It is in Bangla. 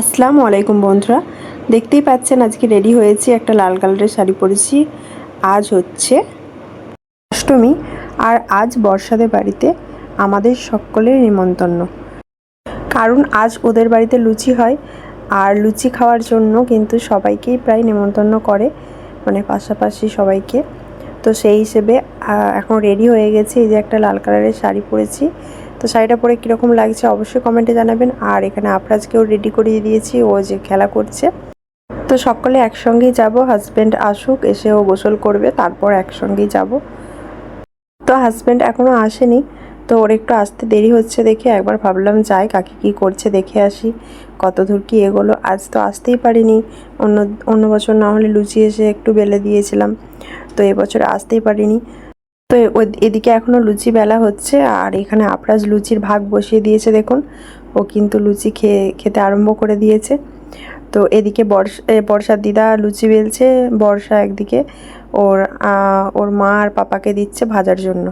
আসসালামু আলাইকুম বন্ধুরা, দেখতেই পাচ্ছেন আজকে রেডি হয়েছি, একটা লাল কালারের শাড়ি পরেছি। আজ হচ্ছে অষ্টমী, আর আজ বর্ষাদের বাড়িতে আমাদের সকলের নিমন্ত্রণ, কারণ আজ ওদের বাড়িতে লুচি হয়। আর লুচি খাওয়ার জন্য কিন্তু সবাইকেই প্রায় নিমন্ত্রণ করে, মানে পাশাপাশি সবাইকে। তো সেই হিসেবে এখন রেডি হয়ে গেছি। এই যে একটা লাল কালারের শাড়ি পরেছি, তো শাড়িটা পরে কীরকম লাগছে অবশ্যই কমেন্টে জানাবেন। আর এখানে আফরাজকেও রেডি করিয়ে দিয়েছি, ও যে খেলা করছে। তো সকলে একসঙ্গেই যাব, হাজব্যান্ড আসুক, এসে ও গোসল করবে, তারপর একসঙ্গেই যাব। তো হাজব্যান্ড এখনও আসেনি, তো ওর একটু আসতে দেরি হচ্ছে দেখে একবার ভাবলাম যাই কাকি কী করছে দেখে আসি, কত দূর কী এগোলো। আজ তো আসতেই পারিনি, অন্য বছর না হলে লুচি এসে একটু বেলে দিয়েছিলাম, তো এবছরে আসতেই পারিনি। তো এদিকে এখনও লুচি বেলা হচ্ছে, আর এখানে আফরাজ লুচির ভাগ বসিয়ে দিয়েছে। দেখুন, ও কিন্তু লুচি খেতে আরম্ভ করে দিয়েছে। তো এদিকে বর্ষার দিদা লুচি বেলছে, বর্ষা একদিকে ওর মা আর পাপাকে দিচ্ছে ভাজার জন্য।